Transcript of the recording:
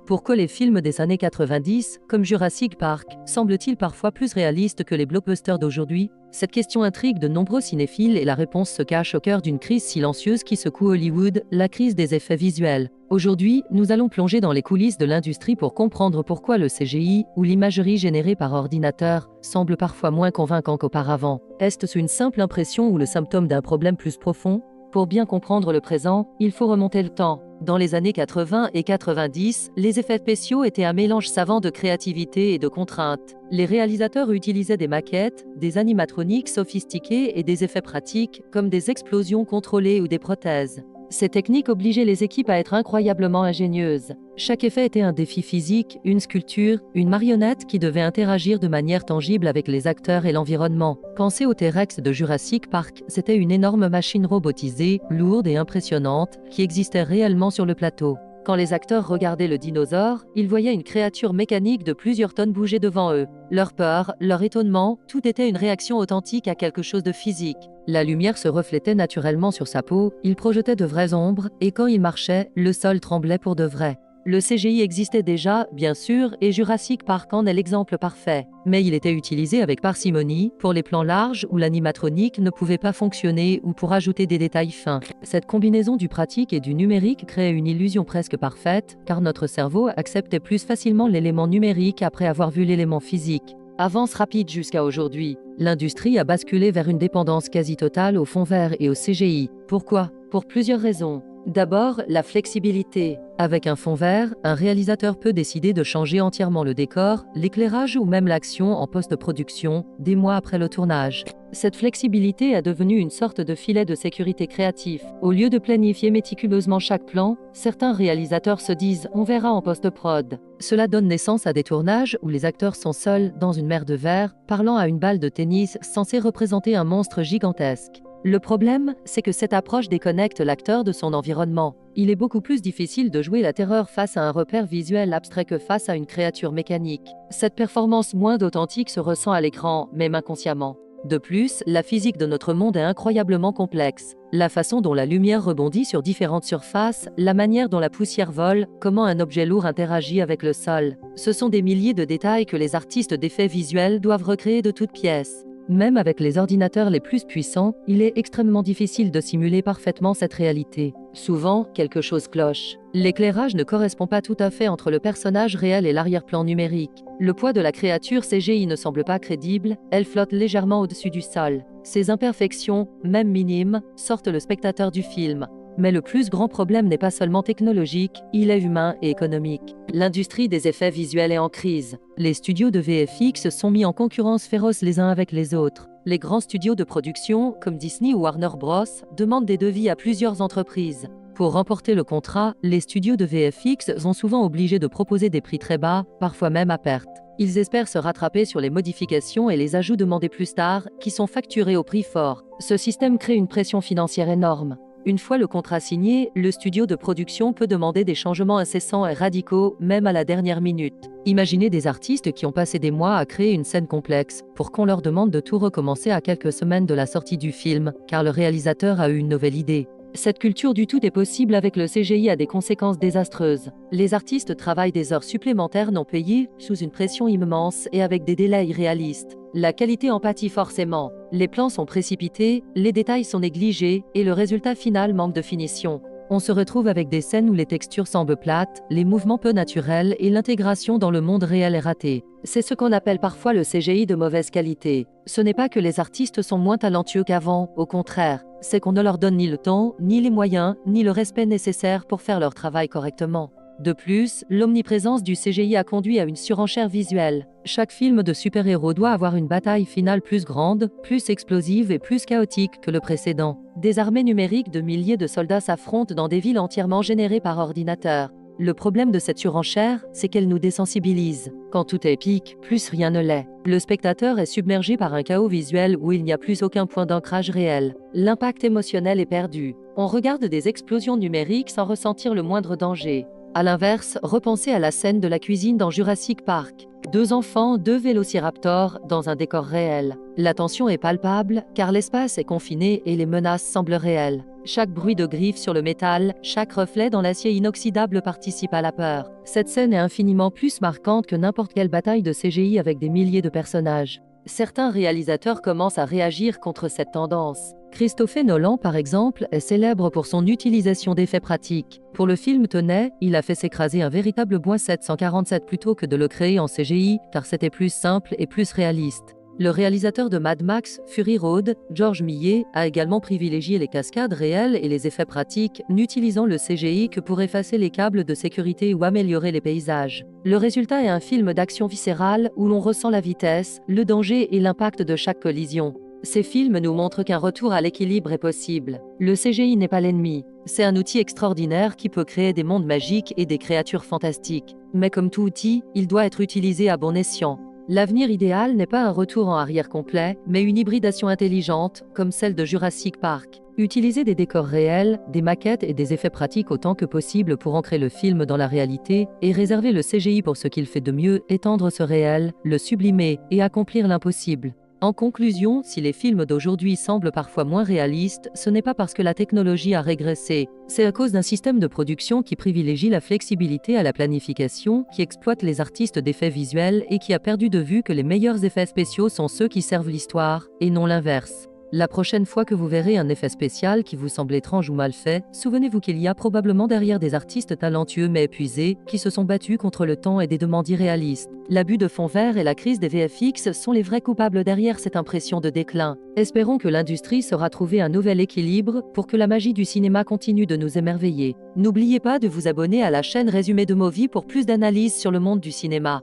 Pourquoi les films des années 90, comme Jurassic Park, semblent-ils parfois plus réalistes que les blockbusters d'aujourd'hui? Cette question intrigue de nombreux cinéphiles et la réponse se cache au cœur d'une crise silencieuse qui secoue Hollywood, la crise des effets visuels. Aujourd'hui, nous allons plonger dans les coulisses de l'industrie pour comprendre pourquoi le CGI, ou l'imagerie générée par ordinateur, semble parfois moins convaincant qu'auparavant. Est-ce une simple impression ou le symptôme d'un problème plus profond? Pour bien comprendre le présent, il faut remonter le temps. Dans les années 80 et 90, les effets spéciaux étaient un mélange savant de créativité et de contraintes. Les réalisateurs utilisaient des maquettes, des animatroniques sophistiqués et des effets pratiques, comme des explosions contrôlées ou des prothèses. Ces techniques obligeaient les équipes à être incroyablement ingénieuses. Chaque effet était un défi physique, une sculpture, une marionnette qui devait interagir de manière tangible avec les acteurs et l'environnement. Pensez au T-Rex de Jurassic Park, c'était une énorme machine robotisée, lourde et impressionnante, qui existait réellement sur le plateau. Quand les acteurs regardaient le dinosaure, ils voyaient une créature mécanique de plusieurs tonnes bouger devant eux. Leur peur, leur étonnement, tout était une réaction authentique à quelque chose de physique. La lumière se reflétait naturellement sur sa peau, il projetait de vraies ombres, et quand il marchait, le sol tremblait pour de vrai. Le CGI existait déjà, bien sûr, et Jurassic Park en est l'exemple parfait. Mais il était utilisé avec parcimonie, pour les plans larges où l'animatronique ne pouvait pas fonctionner ou pour ajouter des détails fins. Cette combinaison du pratique et du numérique créait une illusion presque parfaite, car notre cerveau acceptait plus facilement l'élément numérique après avoir vu l'élément physique. Avance rapide jusqu'à aujourd'hui. L'industrie a basculé vers une dépendance quasi totale au fond vert et au CGI. Pourquoi? Pour plusieurs raisons. D'abord, la flexibilité. Avec un fond vert, un réalisateur peut décider de changer entièrement le décor, l'éclairage ou même l'action en post-production, des mois après le tournage. Cette flexibilité est devenue une sorte de filet de sécurité créatif. Au lieu de planifier méticuleusement chaque plan, certains réalisateurs se disent « on verra en post-prod ». Cela donne naissance à des tournages où les acteurs sont seuls dans une mer de verre, parlant à une balle de tennis censée représenter un monstre gigantesque. Le problème, c'est que cette approche déconnecte l'acteur de son environnement. Il est beaucoup plus difficile de jouer la terreur face à un repère visuel abstrait que face à une créature mécanique. Cette performance moins authentique se ressent à l'écran, même inconsciemment. De plus, la physique de notre monde est incroyablement complexe. La façon dont la lumière rebondit sur différentes surfaces, la manière dont la poussière vole, comment un objet lourd interagit avec le sol. Ce sont des milliers de détails que les artistes d'effets visuels doivent recréer de toutes pièces. Même avec les ordinateurs les plus puissants, il est extrêmement difficile de simuler parfaitement cette réalité. Souvent, quelque chose cloche. L'éclairage ne correspond pas tout à fait entre le personnage réel et l'arrière-plan numérique. Le poids de la créature CGI ne semble pas crédible, elle flotte légèrement au-dessus du sol. Ces imperfections, même minimes, sortent le spectateur du film. Mais le plus grand problème n'est pas seulement technologique, il est humain et économique. L'industrie des effets visuels est en crise. Les studios de VFX sont mis en concurrence féroce les uns avec les autres. Les grands studios de production, comme Disney ou Warner Bros., demandent des devis à plusieurs entreprises. Pour remporter le contrat, les studios de VFX sont souvent obligés de proposer des prix très bas, parfois même à perte. Ils espèrent se rattraper sur les modifications et les ajouts demandés plus tard, qui sont facturés au prix fort. Ce système crée une pression financière énorme. Une fois le contrat signé, le studio de production peut demander des changements incessants et radicaux, même à la dernière minute. Imaginez des artistes qui ont passé des mois à créer une scène complexe, pour qu'on leur demande de tout recommencer à quelques semaines de la sortie du film, car le réalisateur a eu une nouvelle idée. Cette culture du tout est possible avec le CGI à des conséquences désastreuses. Les artistes travaillent des heures supplémentaires non payées, sous une pression immense et avec des délais irréalistes. La qualité en pâtit forcément. Les plans sont précipités, les détails sont négligés et le résultat final manque de finition. On se retrouve avec des scènes où les textures semblent plates, les mouvements peu naturels et l'intégration dans le monde réel est ratée. C'est ce qu'on appelle parfois le CGI de mauvaise qualité. Ce n'est pas que les artistes sont moins talentueux qu'avant, au contraire, c'est qu'on ne leur donne ni le temps, ni les moyens, ni le respect nécessaire pour faire leur travail correctement. De plus, l'omniprésence du CGI a conduit à une surenchère visuelle. Chaque film de super-héros doit avoir une bataille finale plus grande, plus explosive et plus chaotique que le précédent. Des armées numériques de milliers de soldats s'affrontent dans des villes entièrement générées par ordinateur. Le problème de cette surenchère, c'est qu'elle nous désensibilise. Quand tout est épique, plus rien ne l'est. Le spectateur est submergé par un chaos visuel où il n'y a plus aucun point d'ancrage réel. L'impact émotionnel est perdu. On regarde des explosions numériques sans ressentir le moindre danger. À l'inverse, repensez à la scène de la cuisine dans Jurassic Park. 2 enfants, 2 vélociraptors, dans un décor réel. La tension est palpable, car l'espace est confiné et les menaces semblent réelles. Chaque bruit de griffes sur le métal, chaque reflet dans l'acier inoxydable participe à la peur. Cette scène est infiniment plus marquante que n'importe quelle bataille de CGI avec des milliers de personnages. Certains réalisateurs commencent à réagir contre cette tendance. Christopher Nolan, par exemple, est célèbre pour son utilisation d'effets pratiques. Pour le film Tenet, il a fait s'écraser un véritable Boeing 747 plutôt que de le créer en CGI, car c'était plus simple et plus réaliste. Le réalisateur de Mad Max, Fury Road, Georges Millet, a également privilégié les cascades réelles et les effets pratiques, n'utilisant le CGI que pour effacer les câbles de sécurité ou améliorer les paysages. Le résultat est un film d'action viscérale où l'on ressent la vitesse, le danger et l'impact de chaque collision. Ces films nous montrent qu'un retour à l'équilibre est possible. Le CGI n'est pas l'ennemi. C'est un outil extraordinaire qui peut créer des mondes magiques et des créatures fantastiques. Mais comme tout outil, il doit être utilisé à bon escient. L'avenir idéal n'est pas un retour en arrière complet, mais une hybridation intelligente, comme celle de Jurassic Park. Utiliser des décors réels, des maquettes et des effets pratiques autant que possible pour ancrer le film dans la réalité, et réserver le CGI pour ce qu'il fait de mieux, étendre ce réel, le sublimer et accomplir l'impossible. En conclusion, si les films d'aujourd'hui semblent parfois moins réalistes, ce n'est pas parce que la technologie a régressé, c'est à cause d'un système de production qui privilégie la flexibilité à la planification, qui exploite les artistes d'effets visuels et qui a perdu de vue que les meilleurs effets spéciaux sont ceux qui servent l'histoire, et non l'inverse. La prochaine fois que vous verrez un effet spécial qui vous semble étrange ou mal fait, souvenez-vous qu'il y a probablement derrière des artistes talentueux mais épuisés, qui se sont battus contre le temps et des demandes irréalistes. L'abus de fond vert et la crise des VFX sont les vrais coupables derrière cette impression de déclin. Espérons que l'industrie saura trouver un nouvel équilibre pour que la magie du cinéma continue de nous émerveiller. N'oubliez pas de vous abonner à la chaîne Résumé de Movie pour plus d'analyses sur le monde du cinéma.